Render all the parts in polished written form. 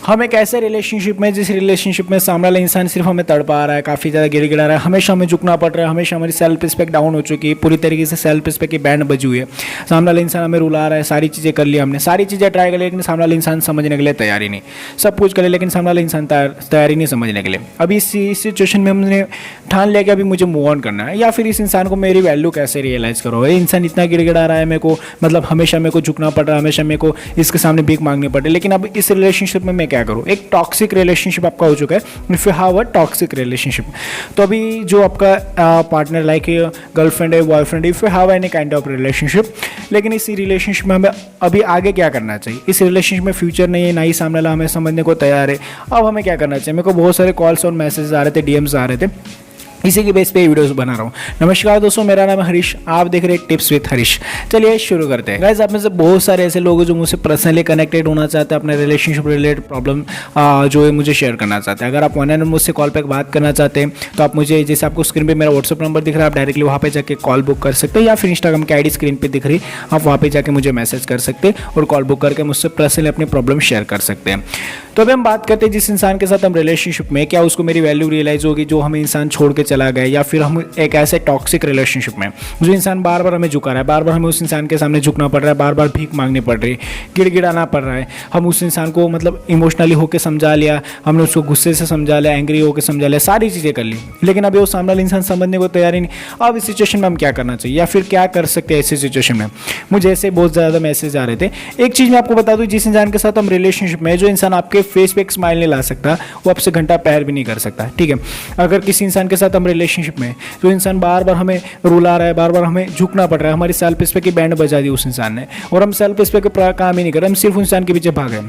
हम एक ऐसे रिलेशनशिप में, जिस रिलेशनशिप में सामने वाला इंसान सिर्फ हमें तड़पा रहा है, काफ़ी ज़्यादा गिड़गिड़ा रहा है, हमेशा हमें झुकना पड़ रहा है, हमेशा हमारी सेल्फ रिस्पेक्ट डाउन हो चुकी है, पूरी तरीके से सेल्फ रिस्पेक्ट की बैंड बजी हुई है। सामने वाला इंसान हमें रुला रहा है, सारी चीज़ें कर ली हमने, सारी चीज़ें ट्राई कर ली, लेकिन सामने वाला इंसान समझने के लिए तैयार ही नहीं। सब कुछ करे लेकिन सामने वाला इंसान तैयार ही नहीं समझने के लिए। अभी इस सिचुएशन में हमने ठान लिया कि अभी मुझे मूव ऑन करना है, या फिर इस इंसान को मेरी वैल्यू कैसे रियलाइज़ करो। ये इंसान इतना गिड़गिड़ा रहा है मेरे को, मतलब हमेशा मेरे को झुकना पड़ रहा है, हमेशा मेरे को इसके सामने भीख मांगनी पड़ रही है। लेकिन अब इस रिलेशनशिप में मैं क्या करूँ? एक टॉक्सिक रिलेशनशिप आपका हो चुका है। If you have a toxic relationship, तो अभी जो आपका पार्टनर लाइक गर्लफ्रेंड है, boyfriend, if you have any kind of relationship, लेकिन इस रिलेशनशिप में हमें अभी आगे क्या करना चाहिए? इस रिलेशनशिप में फ्यूचर नहीं है, ना ही सामने वाला हमें समझने को तैयार है। अब हमें क्या करना चाहिए? मेरे को बहुत सारे कॉल्स और मैसेज आ रहे थे, डीएम्स आ रहे थे, इसी की बेस पे वीडियोस बना रहा हूँ। नमस्कार दोस्तों, मेरा नाम है हरीश, आप देख रहे हैं टिप्स विद हरीश। चलिए शुरू करते हैं। गाइस, आप में से बहुत सारे ऐसे लोग हैं जो मुझसे पर्सनली कनेक्टेड होना चाहते हैं, अपने रिलेशनशिप रिलेटेड प्रॉब्लम जो है मुझे शेयर करना चाहते हैं। अगर आप ऑनलाइन मुझसे कॉल पर बात करना चाहते हैं तो आप मुझे, जैसे आपको स्क्रीन पर मेरा व्हाट्सअप नंबर दिख रहा है, आप डायरेक्टली वहाँ पर जाकर कॉल बुक कर सकते हैं, या फिर इंस्टाग्राम की आईडी स्क्रीन पर दिख रही है, आप वहाँ पर जाकर मुझे मैसेज कर सकते हैं और कॉल बुक करके मुझसे पर्सनली अपनी प्रॉब्लम शेयर कर सकते हैं। तो अभी हम बात करते हैं जिस इंसान के साथ हम रिलेशनशिप में, क्या उसको मेरी वैल्यू रियलाइज होगी जो हमें इंसान छोड़ के चला गया, या फिर हम एक ऐसे टॉक्सिक रिलेशनशिप में जो इंसान बार बार हमें झुका रहा है, बार बार हमें उस इंसान के सामने झुकना पड़ रहा है, बार बार भीख मांगनी पड़ रही है, गिड़गिड़ाना पड़ रहा है। हम उस इंसान को मतलब इमोशनली होकर समझा लिया, हमने उसको गुस्से से समझा लिया, एंग्री होकर समझा लिया, सारी चीज़ें कर ली, लेकिन अभी वो सामने वाला इंसान समझने को तैयार ही नहीं। अब इस सिचुएशन में हम क्या करना चाहिए, या फिर क्या कर सकते हैं ऐसी सिचुएशन में? मुझे ऐसे बहुत ज़्यादा मैसेज आ रहे थे। एक चीज़ मैं आपको बता दूँ, जिस इंसान के साथ हम रिलेशनशिप में, जो इंसान आपके फेस पे एक स्माइल ला सकता, वो आपसे घंटा पैर भी नहीं कर सकता, ठीक है। अगर किसी इंसान के साथ हम रिलेशनशिप में, जो इंसान बार बार हमें रुला रहा है, बार बार हमें झुकना पड़ रहा है, हमारी सेल्फ रिस्पेक्ट की बैंड बजा दी उस इंसान ने, और हम सेल्फ रिस्पेक्ट पे काम ही नहीं कर रहे, हम सिर्फ उस इंसान के पीछे भागे,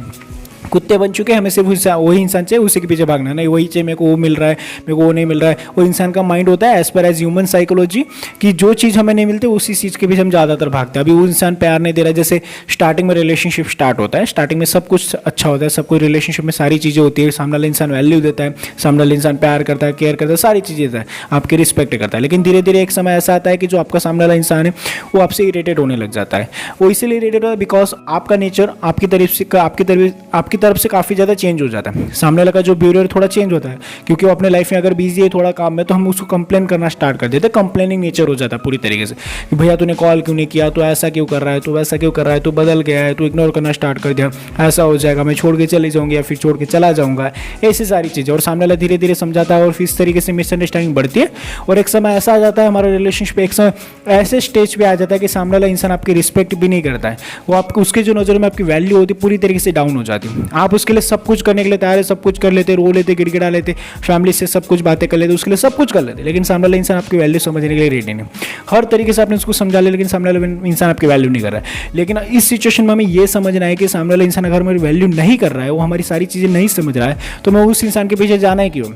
कुत्ते बन चुके हैं, हमें सिर्फ वही इंसान चाहिए, उसी के पीछे भागना, नहीं वही चाहिए, मेरे को वो मिल रहा है, मेरे को वो नहीं मिल रहा है। और इंसान का माइंड होता है as per as human psychology, कि जो चीज़ हमें नहीं मिलती उसी चीज़ के पीछे हम ज़्यादातर भागते हैं। अभी वो इंसान प्यार नहीं दे रहा है, जैसे स्टार्टिंग में रिलेशनशिप स्टार्ट होता है, स्टार्टिंग में सब कुछ अच्छा होता है, सब कुछ रिलेशनशिप में सारी चीज़ें होती है, सामने वाला इंसान वैल्यू देता है, सामने वाला इंसान प्यार करता है, केयर करता है, सारी चीज़ें देता है, आपकी रिस्पेक्ट करता है। लेकिन धीरे धीरे एक समय ऐसा आता है कि जो आपका सामने वाला इंसान है वो आपसे इरिटेट होने लग जाता है। वो इसीलिए इरिटेट होता है बिकॉज आपका नेचर आपकी तरफ से काफ़ी ज़्यादा चेंज हो जाता है। सामने वाला का जो बिहेवियर थोड़ा चेंज होता है, क्योंकि वो अपने लाइफ में अगर बिजी है थोड़ा काम में, तो हम उसको कंप्लेन करना स्टार्ट कर देते हैं। कंप्लेनिंग नेचर हो जाता है पूरी तरीके से, कि भैया तूने कॉल क्यों नहीं किया, तो ऐसा क्यों कर रहा है, तो वैसा क्यों कर रहा है, तो बदल गया है, तो इग्नोर करना स्टार्ट कर दिया, ऐसा हो जाएगा, मैं छोड़ के चले जाऊँगी या फिर छोड़ के चला जाऊँगा, ऐसी सारी चीज़ें। और सामने वाला धीरे धीरे समझाता है और फिर इस तरीके से मिसअंडरस्टैंडिंग बढ़ती है, और एक समय ऐसा आ जाता है हमारा रिलेशनशिप एक समय ऐसे स्टेज पे आ जाता है कि सामने वाला इंसान आपकी रिस्पेक्ट भी नहीं करता है, वो आपको उसके जो नज़र में आपकी वैल्यू होती है पूरी तरीके से डाउन हो जाती है। आप उसके लिए सब कुछ करने के लिए तैयार है, सब कुछ कर लेते, रो लेते, गिड़गिड़ा लेते, फैमिली से सब कुछ बातें कर लेते, उसके लिए सब कुछ कर लेते, लेकिन सामने वाला इंसान आपकी वैल्यू समझने के लिए रेडी नहीं। हर तरीके से आपने उसको समझा लिया, लेकिन सामने वाला इंसान आपकी वैल्यू नहीं कर रहा है। लेकिन इस सिचुएशन में हमें यह समझना है कि सामने वाला इंसान अगर हमारी वैल्यू नहीं कर रहा है, वो हमारी सारी चीज़ें नहीं समझ रहा है, तो मैं उस इंसान के पीछे जाना है क्यों?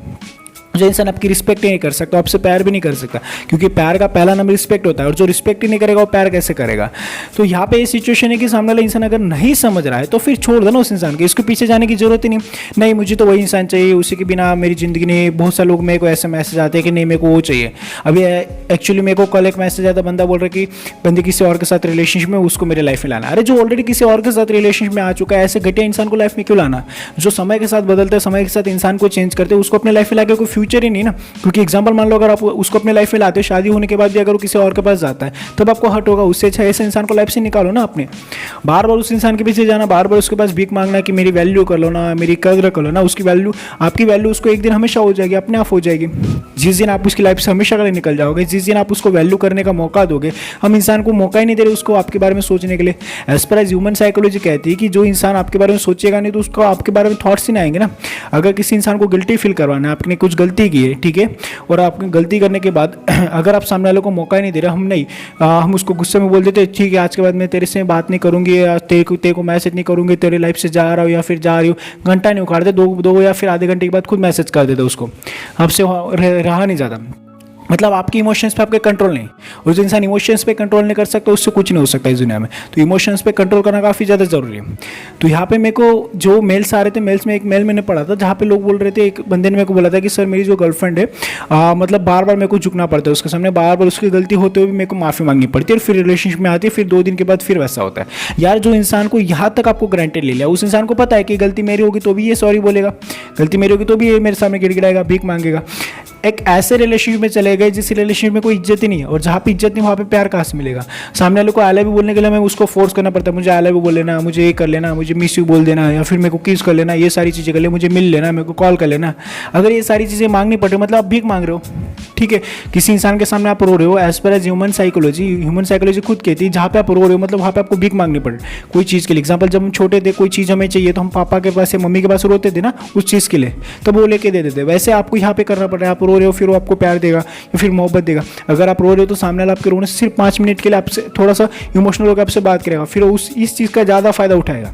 जो इंसान आपकी रिस्पेक्ट ही नहीं कर सकता, आपसे प्यार भी नहीं कर सकता, क्योंकि प्यार का पहला नंबर रिस्पेक्ट होता है, और जो रिस्पेक्ट ही नहीं करेगा वो प्यार कैसे करेगा? तो यहाँ पे ये सिचुएशन है कि सामने वाला इंसान अगर नहीं समझ रहा है तो फिर छोड़ देना उस इंसान के, इसके पीछे जाने की जरूरत ही नहीं मुझे तो वही इंसान चाहिए, उसी के बिना मेरी ज़िंदगी नहीं। बहुत सारे लोग मेरे को ऐसे मैसेज आते हैं कि नहीं मेरे को वो चाहिए। अभी एक्चुअली मेरे को कल एक मैसेज आता, बंदा बोल रहा है कि बंदे किसी और के साथ रिलेशनशिप में, उसको मेरे लाइफ में लाना। अरे जो ऑलरेडी किसी और के साथ रिलेशनशिप में आ चुका है, ऐसे घटिया इंसान को लाइफ में क्यों लाना? जो समय के साथ बदलते हैं, समय के साथ इंसान को चेंज करते हैं, उसको अपने लाइफ में लाके कोई फ्यूचर ही नहीं ना। क्योंकि एग्जांपल मान लो, अगर आप उसको अपने लाइफ में लाते हो, शादी होने के बाद भी अगर वो किसी और के पास जाता है तब आपको हर्ट होगा। उससे अच्छा ऐसे इंसान को लाइफ से निकालो ना। आपने बार बार उस इंसान के पीछे जाना, बार बार उसके पास भीख मांगना कि मेरी वैल्यू कर लो ना, मेरी कदर कर लो ना, उसकी वैल्यू, आपकी वैल्यू उसको एक दिन हमेशा हो जाएगी, अपने आप हो जाएगी। जिस दिन आप उसकी लाइफ से हमेशा के लिए निकल जाओगे, जिस दिन आप उसको वैल्यू करने का मौका दोगे, हम इंसान को मौका ही नहीं दे रहे उसको आपके बारे में सोचने के लिए। As per as human psychology कहती है कि जो इंसान आपके बारे में सोचेगा नहीं तो उसको आपके बारे में थॉट्स ही नहीं आएंगे ना। अगर किसी इंसान को गिल्टी फील करवाना है, आपने कुछ गलती की है, ठीक है, और आपने गलती करने के बाद अगर आप सामने वाले को मौका ही नहीं दे रहे, हम उसको गुस्से में बोल देते ठीक है आज के बाद मैं तेरे से बात नहीं करूंगी, तेरे को मैसेज नहीं करूंगी, तेरे लाइफ से जा रहा हूँ या फिर जा रही हूँ, घंटा नहीं उखाड़ते, दो या फिर आधे घंटे के बाद खुद मैसेज कर देते उसको, आपसे रहा नहीं जाता। मतलब आपकी इमोशंस पे आपके कंट्रोल नहीं, और जो इंसान इमोशंस पे कंट्रोल नहीं कर सकता उससे कुछ नहीं हो सकता इस दुनिया में। तो इमोशंस पे कंट्रोल करना काफ़ी ज़्यादा ज़रूरी है। तो यहाँ पे मेरे को जो मेल्स आ रहे थे, मेल्स में एक मेल मैंने पढ़ा था जहाँ पे लोग बोल रहे थे, एक बंदे ने मेरे को बोला था कि सर मेरी जो गर्लफ्रेंड है मतलब बार बार मेरे को झुकना पड़ता है उसके सामने, बार बार उसकी गलती होते हुए भी मेरे को माफ़ी मांगनी पड़ती है, और फिर रिलेशनशिप में आती है, फिर 2 दिन के बाद फिर वैसा होता है। यार जो इंसान को यहाँ तक आपको ग्रांटेड ले लिया, उस इंसान को पता है कि गलती मेरी होगी तो भी ये सॉरी बोलेगा, गलती मेरी होगी तो भी ये मेरे सामने गिड़गिड़ाएगा, भीख मांगेगा। एक ऐसे रिलेशनशिप में चले गए जिस रिलेशनशिप में कोई इज्जत ही नहीं है, और जहाँ पे इज्जत नहीं वहाँ पे प्यार कहाँ से मिलेगा। सामने वाले को आई लव यू बोलने के लिए मैं उसको फोर्स करना पड़ता है, मुझे आई लव यू बोल लेना, मुझे ये कर लेना, मुझे मिस यू बोल देना, या फिर मेरे को किस कर लेना, ये सारी चीज़ें कर ले, मुझे मिल लेना, मेरे को कॉल कर लेना। अगर ये सारी चीज़ें मांगनी पड़े मतलब आप भीख मांग रहे हो, ठीक है। किसी इंसान के सामने आप रो रहे हो, as per as human psychology खुद कहती है जहाँ पे आप रो रहे हो मतलब वहाँ पे आपको भीख मांगनी पड़े कोई चीज़ के लिए। एग्जाम्पल, जब हम छोटे थे कोई चीज़ हमें चाहिए तो हम पापा के पास या मम्मी के पास रोते थे ना उस चीज़ के लिए, तब वो लेके दे देते। वैसे आपको यहाँ पे करना पड़ रहा है, आप रो रहे हो फिर वो आपको प्यार देगा या फिर मोहब्बत देगा। अगर आप रो रहे हो तो सामने वाला आपके रोने से सिर्फ 5 मिनट के लिए आपसे थोड़ा सा इमोशनल होकर आपसे बात करेगा, फिर उस इस चीज़ का ज़्यादा फायदा उठाएगा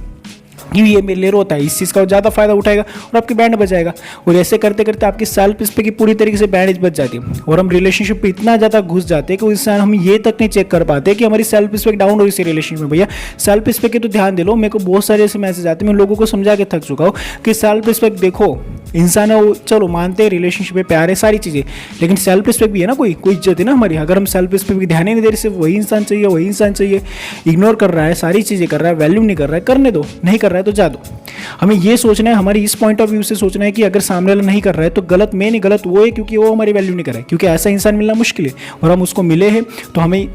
कि ये मेरे लिए रोता है, इस चीज़ का ज़्यादा फायदा उठाएगा और आपकी बैंड बजाएगा। और ऐसे करते करते आपकी सेल्फ रिस्पेक्ट की पूरी तरीके से बैंड बच जाती है, और हम रिलेशनशिप पे इतना ज़्यादा घुस जाते हैं कि उस इंसान हम ये तक नहीं चेक कर पाते कि हमारी सेल्फ रिस्पेक्ट डाउन हो इसी रिलेशनशिप में। भैया सेल्फ रिस्पेक्ट के तो ध्यान दे लो। मेरे को बहुत सारे ऐसे मैसेज आते हैं, मैं लोगों को समझा के थक चुका हूँ कि सेल्फ रिस्पेक्ट देखो, इंसान है वो, चलो मानते हैं रिलेशनशिप में प्यार है सारी चीज़ें, लेकिन सेल्फ रिस्पेक्ट भी है ना, कोई इज्जत है ना हमारी। अगर हम सेल्फ रिस्पेक्ट की ध्यान ही नहीं दे रहे, सिर्फ वही इंसान चाहिए, इग्नोर कर रहा है, सारी चीज़ें कर रहा है, वैल्यू नहीं कर रहा है, करने दो, नहीं कर रहा है तो जा दो। हमें ये सोचना है, हमारी इस पॉइंट ऑफ व्यू से सोचना है कि अगर सामने वाला नहीं कर रहा है तो गलत मैं नहीं, गलत वो है क्योंकि वो हमारी वैल्यू नहीं कर रहा है। क्योंकि ऐसा इंसान मिलना मुश्किल है, और हम उसको मिले हैं तो हमें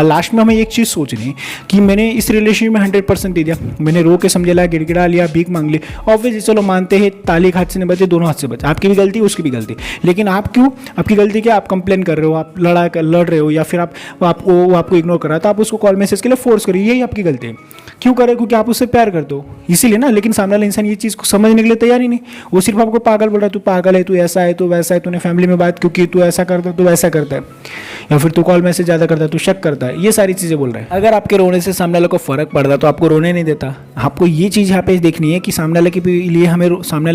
लास्ट में हमें एक चीज़ सोचनी है कि मैंने इस रिलेशनशिप में 100% दे दिया, मैंने रो के समझ लिया, गिड़गिड़ा लिया, भीख मांग ली, ऑब्वियसली चलो मानते हैं ताली एक हाथ से नहीं बचे, दोनों हाथ से बचे, आपकी भी गलती उसकी भी गलती। लेकिन आप क्यों, आपकी गलती क्या, आप कंप्लेन कर रहे हो, आप लड़ रहे हो, या फिर आपको इग्नोर कर रहा है तो आप उसको कॉल मैसेज के लिए फोर्स करिए, यही आपकी गलती है। क्यों करे, क्योंकि आप उससे प्यार करते हो इसीलिए ना। लेकिन सामने वाला इंसान ये चीज़ को समझने के लिए तैयार ही नहीं, वो सिर्फ आपको पागल बोल रहा है, तू पागल है, तू ऐसा है, तू वैसा है, तूने फैमिली में बात क्योंकि तू ऐसा करता है, तू वैसा करता है, या फिर तू कॉल मैसेज ज़्यादा करता है, तू शक करता है, ये सारी चीज़ें बोल रहा है। अगर आपके रोने से सामने वाले को फर्क पड़ता तो आपको रोने नहीं देता। आपको ये चीज़ यहाँ पे देखनी है कि सामने वाले के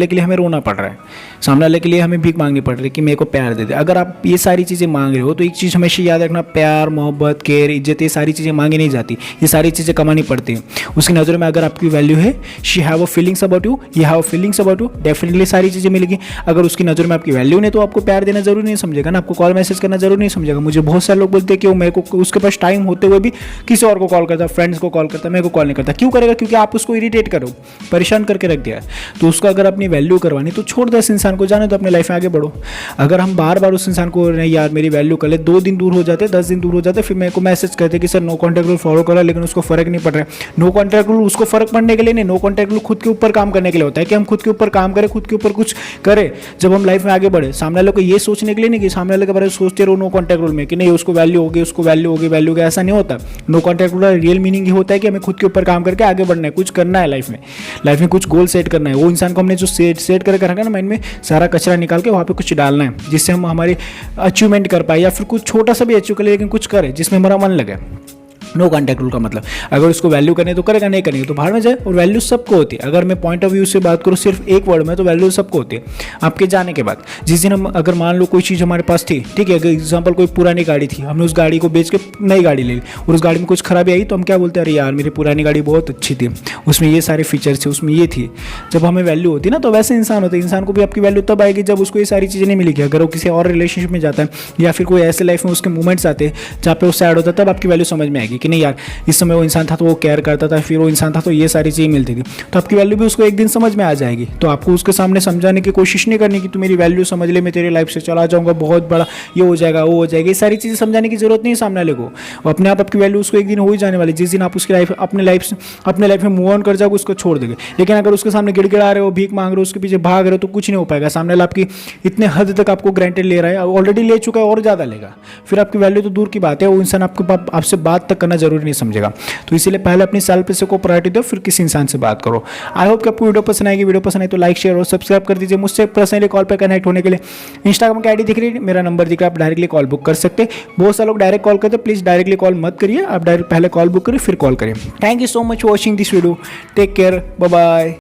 लिए हमें रोना पड़ रहा है, सामने वाले के लिए हमें भीख मांगनी पड़ रही है कि मेरे को प्यार दे दे। अगर आप ये सारी चीज़ें मांग रहे हो तो एक चीज़ हमेशा याद रखना, प्यार, मोहब्बत, केयर, इज्जत, ये सारी चीज़ें मांगी नहीं जाती, ये सारी चीज़ें कमानी पड़ती हैं। उसकी नज़र में अगर आपकी वैल्यू है, she have a feelings about you, ये have feelings about you, definitely सारी चीज़ें मिलेगी। अगर उसकी नज़र में आपकी वैल्यू नहीं तो आपको प्यार देना जरूरी नहीं समझेगा ना, आपको कॉल मैसेज करना जरूरी नहीं समझेगा। मुझे बहुत सारे लोग बोलते हैं कि वो मेरे को उसके पास टाइम होते हुए भी किसी और को कॉल करता, फ्रेंड्स को कॉल करता, मेरे को कॉल नहीं करता। क्यों करेगा, क्योंकि आप उसको इरिटेट करो, परेशान करके रख दिया। तो उसको अगर अपनी वैल्यू करवानी तो छोड़ दो इस इंसान को, जाने तो अपने लाइफ में आगे बढ़ो। अगर हम बार बार उस इंसान को नहीं यार मेरी वैल्यू कर ले, 2 दिन दूर हो जाते, 10 दिन दूर हो जाते, फिर मेरे को मैसेज करते कि sir no contact rule follow करा, लेकिन उसको फर्क नहीं पड़ रहा है। नो कॉन्टैक्ट रूल उसको फर्क पड़ने के लिए नहीं, नो कॉन्टैक्ट रूल खुद के ऊपर काम करने के लिए होता है कि हम खुद के ऊपर काम करें, खुद के ऊपर कुछ करें जब हम लाइफ में आगे बढ़े। सामने वाले को ये सोचने के लिए नहीं कि सामने वाले के बारे में सोचते रहो नो कॉन्टैक्ट रूल में कि नहीं उसको वैल्यू होगी, उसको वैल्यू होगी, ऐसा नहीं होता। नो कॉन्टैक्ट रूल का रियल मीनिंग ये होता है कि हमें खुद के ऊपर काम करके आगे बढ़ना है, कुछ करना है लाइफ में कुछ गोल सेट करना है। वो इंसान को हमने जो सेट करके रखा ना माइंड में, सारा कचरा निकाल के वहाँ पे कुछ डालना है जिससे हम हमारी अचीवमेंट कर पाए, या फिर कुछ छोटा सा भी अचीव कर ले लेकिन कुछ करे जिसमें हमारा मन लगे। नो कॉन्टैक्ट रूल का मतलब अगर उसको वैल्यू करने तो करेगा, नहीं करेंगे तो बाहर में जाए। और वैल्यू सबको होती है। अगर मैं पॉइंट ऑफ व्यू से बात करूँ सिर्फ एक वर्ड में तो वैल्यू सबको होती है आपके जाने के बाद। जिस दिन हम अगर मान लो कोई चीज़ हमारे पास थी, ठीक है, अगर एग्जाम्पल कोई पुरानी गाड़ी थी, हमने उस गाड़ी को बेच के नई गाड़ी ले ली और उस गाड़ी में कुछ खराबी आई तो हम क्या बोलते हैं, अरे यार मेरी पुरानी गाड़ी बहुत अच्छी थी, उसमें ये सारे फीचर्स थे, उसमें ये थी। जब हमें वैल्यू होती है ना तो वैसे इंसान होता है, इंसान को भी आपकी वैल्यू तब आएगी जब उसको ये सारी चीज़ें नहीं मिलेगी। अगर वो किसी और रिलेशनशिप में जाता है या फिर कोई ऐसे लाइफ में उसके मूवमेंट्स आते हैं जहाँ पे वो सैड होता है, तब आपकी वैल्यू समझ में आएगी कि नहीं यार इस समय वो इंसान था तो वो केयर करता था, फिर वो इंसान था तो ये सारी चीज़ें मिलती थी, तो आपकी वैल्यू भी उसको एक दिन समझ में आ जाएगी। तो आपको उसके सामने समझाने की कोशिश नहीं करनी कि तू मेरी वैल्यू समझ ले, मैं तेरी लाइफ से चला जाऊँगा, बहुत बड़ा ये हो जाएगा, वो हो जाएगा, ये सारी चीज़ें समझाने की जरूरत नहीं है सामने वाले को। वो अपने आप आपकी वैल्यू उसको एक दिन हो ही जाने वाली, जिस दिन आप उसकी लाइफ अपने लाइफ में मूव ऑन कर जाओगे उसको छोड़ देंगे। लेकिन अगर उसके सामने गिड़गिड़ा रहे हो, भीख मांग रहे हो, उसके पीछे भाग रहे हो तो कुछ नहीं हो पाएगा। सामने वाला आपकी इतने हद तक आपको ग्रांटेड ले रहा है, ऑलरेडी ले चुका है और ज़्यादा लेगा, फिर आपकी वैल्यू तो दूर की बात है, वो इंसान आपसे बात तक करना जरूरी नहीं समझेगा। तो इसीलिए पहले अपनी सेल्फ रिस्पेक्ट को प्रायोरिटी दो, फिर किसी इंसान से बात करो। आई होप कि आपको वीडियो पसंद आएगी। वीडियो पसंद आए तो लाइक, शेयर और सब्सक्राइब कर दीजिए। मुझसे पर्सनली कॉल पर कनेक्ट होने के लिए इंस्टाग्राम की आईडी दिख रही है, मेरा नंबर दिख रहा है, आप डायरेक्टली कॉल बुक कर सकते हैं। बहुत सारे लोग डायरेक्ट कॉल करते हैं, प्लीज़ डायरेक्टली कॉल मत करिए, आप डायरेक्ट पहले कॉल बुक करिए फिर कॉल करिए। Thank you so much for watching this video. Take care, bye bye.